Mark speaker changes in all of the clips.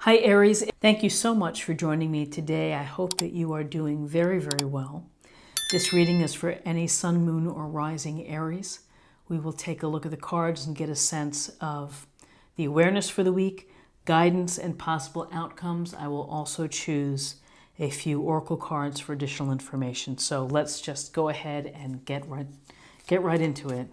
Speaker 1: Hi Aries, thank you so much for joining me today. I hope that you are doing very, very well. This reading is for any sun, moon, or rising Aries. We will take a look at the cards and get a sense of the awareness for the week, guidance, and possible outcomes. I will also choose a few oracle cards for additional information. So let's just go ahead and get right into it.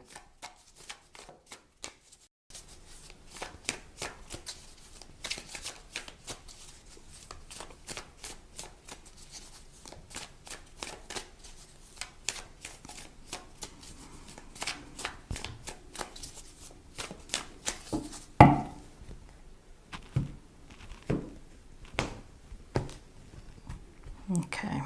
Speaker 1: Okay.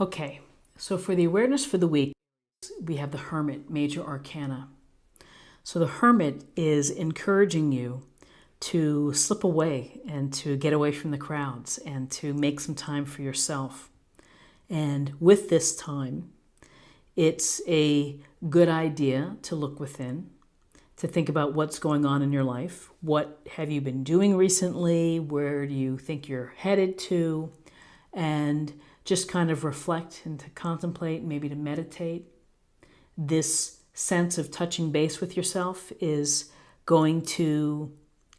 Speaker 1: Okay, so for the awareness for the week, we have the Hermit, Major Arcana. So the Hermit is encouraging you to slip away and to get away from the crowds and to make some time for yourself. And with this time, it's a good idea to look within, to think about what's going on in your life. What have you been doing recently? Where do you think you're headed to? And just kind of reflect and to contemplate, maybe to meditate. This sense of touching base with yourself is going to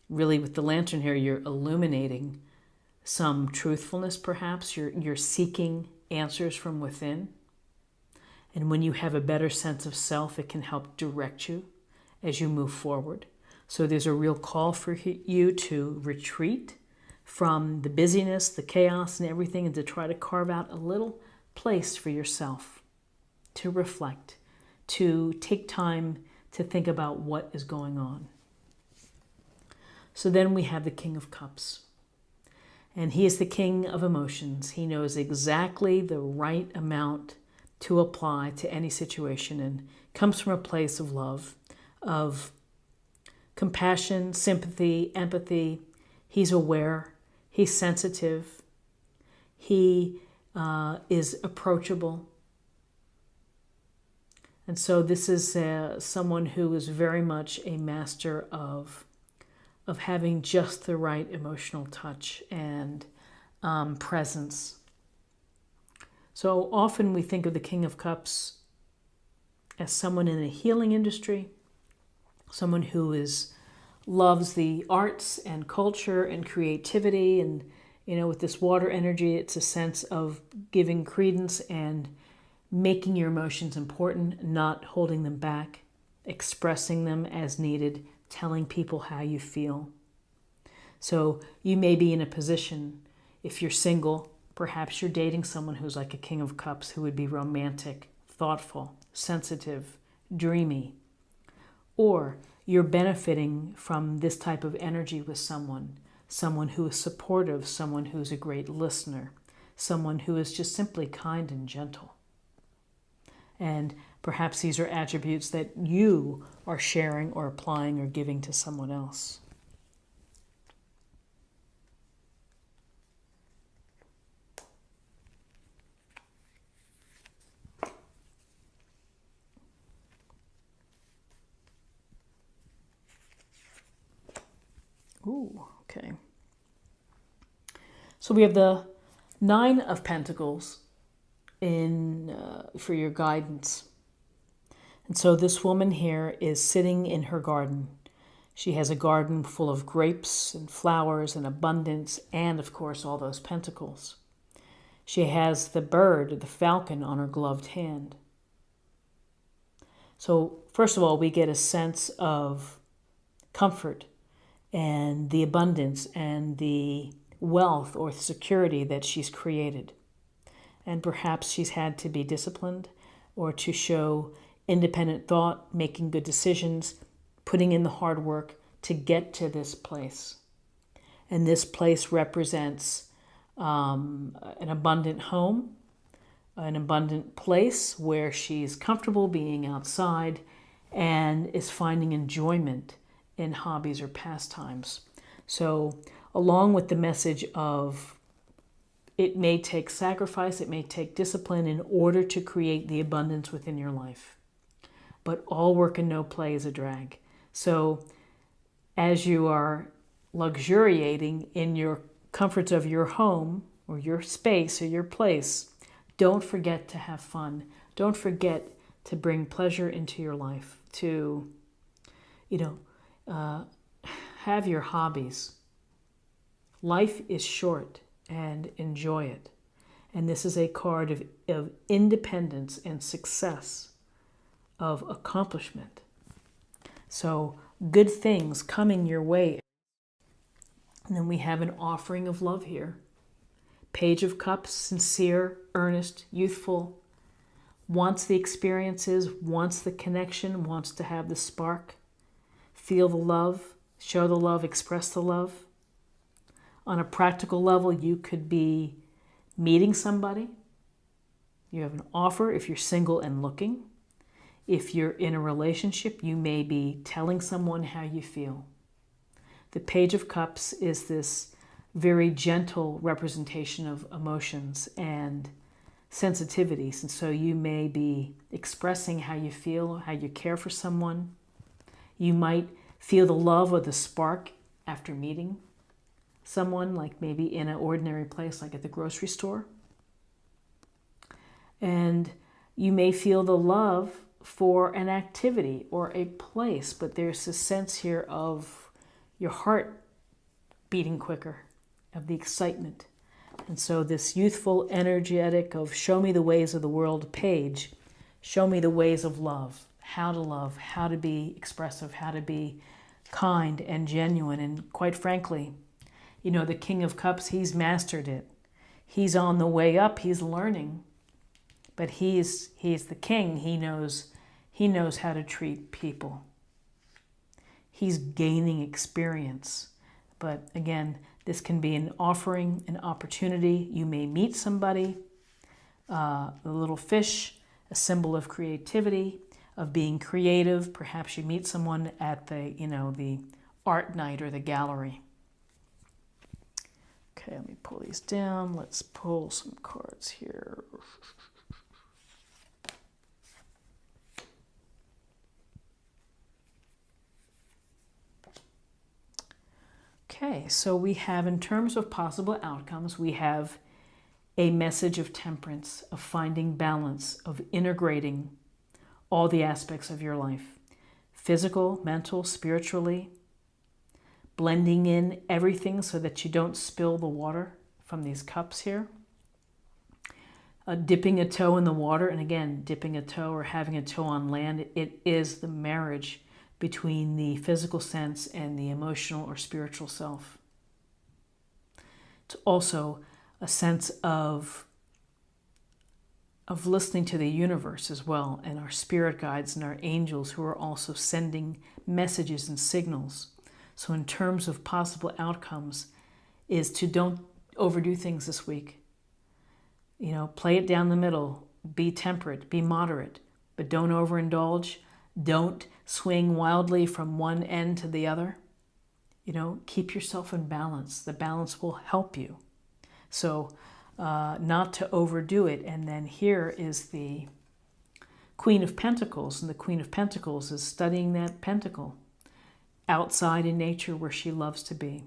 Speaker 1: really, with the lantern here, you're illuminating some truthfulness perhaps. You're seeking answers from within. And when you have a better sense of self, it can help direct you as you move forward. So there's a real call for you to retreat from the busyness, the chaos, and everything, and to try to carve out a little place for yourself to reflect, to take time to think about what is going on. So then we have the King of Cups. And he is the king of emotions. He knows exactly the right amount to apply to any situation and comes from a place of love, of compassion, sympathy, empathy. He's aware, he's sensitive, he is approachable. And so this is someone who is very much a master of having just the right emotional touch and presence. So often we think of the King of Cups as someone in the healing industry, someone who loves the arts and culture and creativity. And, with this water energy, it's a sense of giving credence and making your emotions important, not holding them back, expressing them as needed, telling people how you feel. So you may be in a position, if you're single, perhaps you're dating someone who's like a King of Cups, who would be romantic, thoughtful, sensitive, dreamy. Or you're benefiting from this type of energy with someone who is supportive, someone who's a great listener, someone who is just simply kind and gentle. And perhaps these are attributes that you are sharing or applying or giving to someone else. Ooh, okay. So we have the Nine of Pentacles for your guidance. And so this woman here is sitting in her garden. She has a garden full of grapes and flowers and abundance and, of course, all those pentacles. She has the bird, the falcon, on her gloved hand. So first of all, we get a sense of comfort and the abundance and the wealth or security that she's created. And perhaps she's had to be disciplined or to show independent thought, making good decisions, putting in the hard work to get to this place. And this place represents an abundant home, an abundant place where she's comfortable being outside and is finding enjoyment in hobbies or pastimes. So along with the message of It may take sacrifice, it may take discipline in order to create the abundance within your life. But all work and no play is a drag. So as you are luxuriating in your comforts of your home or your space or your place, don't forget to have fun. Don't forget to bring pleasure into your life, to, have your hobbies. Life is short, and enjoy it. And this is a card of independence and success, of accomplishment. So good things coming your way. And then we have an offering of love here. Page of Cups, sincere, earnest, youthful, wants the experiences, wants the connection, wants to have the spark, feel the love, show the love, express the love. On a practical level, you could be meeting somebody. You have an offer if you're single and looking. If you're in a relationship, you may be telling someone how you feel. The Page of Cups is this very gentle representation of emotions and sensitivities. And so you may be expressing how you feel, how you care for someone. You might feel the love or the spark after meeting someone, like maybe in an ordinary place, like at the grocery store. And you may feel the love for an activity or a place, but there's a sense here of your heart beating quicker, of the excitement. And so this youthful, energetic of show me the ways of the world page, show me the ways of love, how to be expressive, how to be kind and genuine. And quite frankly, the King of Cups, he's mastered it. He's on the way up, he's learning. But he's the king. He knows how to treat people. He's gaining experience. But again, this can be an offering, an opportunity. You may meet somebody, the little fish, a symbol of creativity, of being creative. Perhaps you meet someone at the art night or the gallery. Okay, let me pull these down. Let's pull some cards here. Okay, so we have, in terms of possible outcomes, we have a message of temperance, of finding balance, of integrating all the aspects of your life. Physical, mental, spiritually, blending in everything so that you don't spill the water from these cups here. Dipping a toe in the water, and again, dipping a toe or having a toe on land, it is the marriage between the physical sense and the emotional or spiritual self. It's also a sense of listening to the universe as well, and our spirit guides and our angels who are also sending messages and signals. So in terms of possible outcomes is to don't overdo things this week. Play it down the middle, be temperate, be moderate, but don't overindulge. Don't swing wildly from one end to the other. Keep yourself in balance. The balance will help you. So not to overdo it. And then here is the Queen of Pentacles. And the Queen of Pentacles is studying that pentacle outside in nature where she loves to be.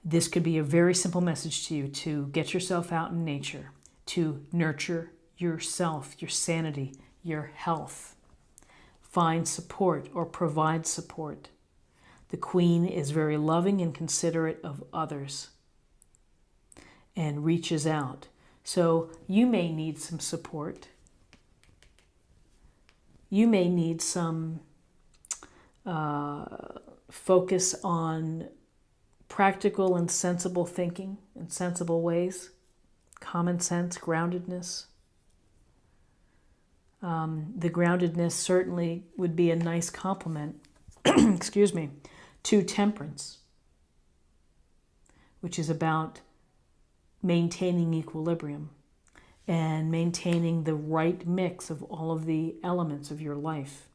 Speaker 1: This could be a very simple message to you, to get yourself out in nature, to nurture yourself, your sanity, your health. Find support or provide support. The Queen is very loving and considerate of others and reaches out. So you may need some support. You may need some focus on practical and sensible thinking in sensible ways, common sense, groundedness. The groundedness certainly would be a nice complement, excuse me, to temperance, which is about maintaining equilibrium and maintaining the right mix of all of the elements of your life.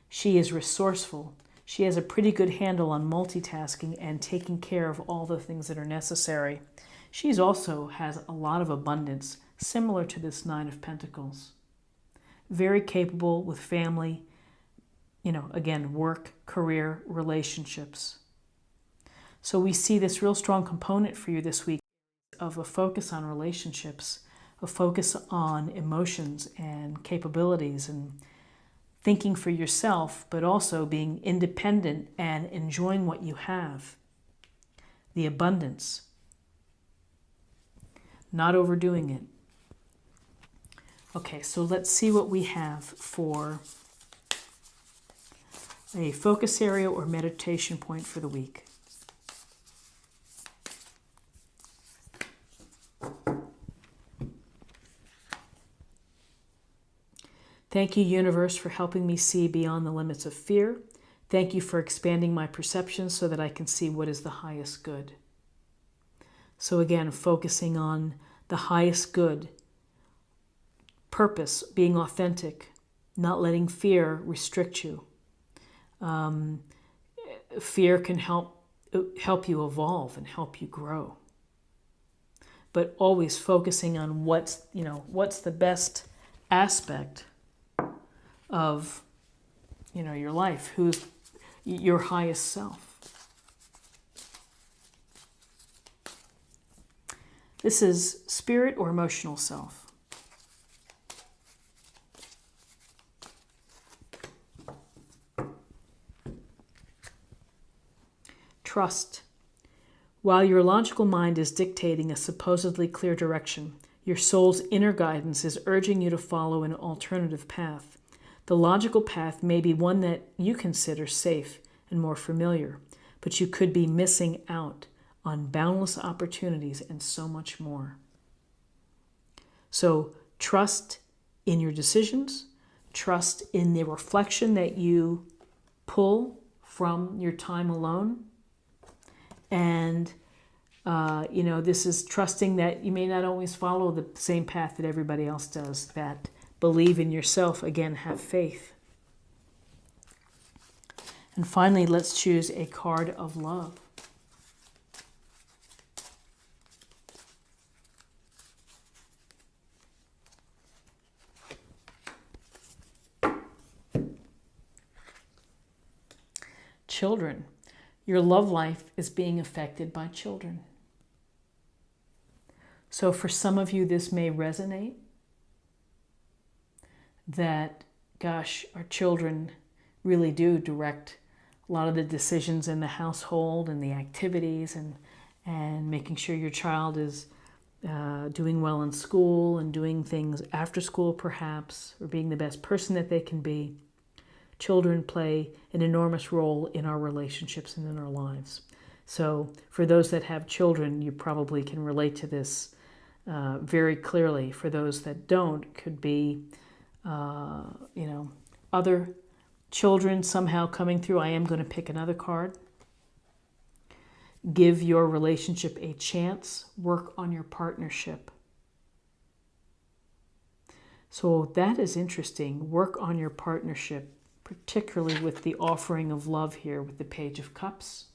Speaker 1: She is resourceful. She has a pretty good handle on multitasking and taking care of all the things that are necessary. She's also has a lot of abundance, similar to this Nine of Pentacles. Very capable with family, again, work, career, relationships. So we see this real strong component for you this week of a focus on relationships, a focus on emotions and capabilities and thinking for yourself, but also being independent and enjoying what you have. The abundance. Not overdoing it. Okay, so let's see what we have for a focus area or meditation point for the week. Thank you, universe, for helping me see beyond the limits of fear. Thank you for expanding my perception so that I can see what is the highest good. So again, focusing on the highest good, purpose, being authentic, not letting fear restrict you. Fear can help you evolve and help you grow. But always focusing on what's the best aspect of your life, who's your highest self. This is spirit or emotional self. Trust. While your logical mind is dictating a supposedly clear direction, your soul's inner guidance is urging you to follow an alternative path. The logical path may be one that you consider safe and more familiar, but you could be missing out on boundless opportunities and so much more. So trust in your decisions, trust in the reflection that you pull from your time alone. And, this is trusting that you may not always follow the same path that everybody else does, that believe in yourself, again, have faith. And finally, let's choose a card of love. Children. Your love life is being affected by children. So for some of you, this may resonate that, gosh, our children really do direct a lot of the decisions in the household and the activities and making sure your child is doing well in school and doing things after school perhaps, or being the best person that they can be. Children play an enormous role in our relationships and in our lives. So for those that have children, you probably can relate to this very clearly. For those that don't, could be, other children somehow coming through. I am going to pick another card. Give your relationship a chance. Work on your partnership. So that is interesting. Work on your partnership, particularly with the offering of love here with the Page of Cups,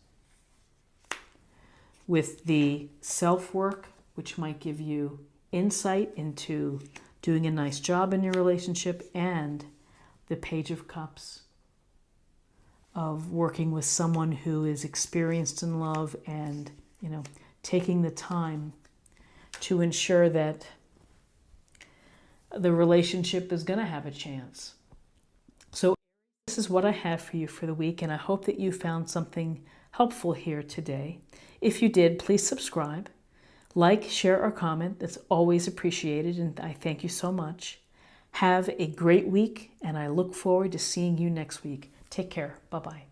Speaker 1: with the self-work, which might give you insight into doing a nice job in your relationship, and the Page of Cups of working with someone who is experienced in love and, taking the time to ensure that the relationship is going to have a chance. So this is what I have for you for the week, and I hope that you found something helpful here today. If you did, please subscribe, like, share, or comment. That's always appreciated, and I thank you so much. Have a great week, and I look forward to seeing you next week. Take care. Bye-bye.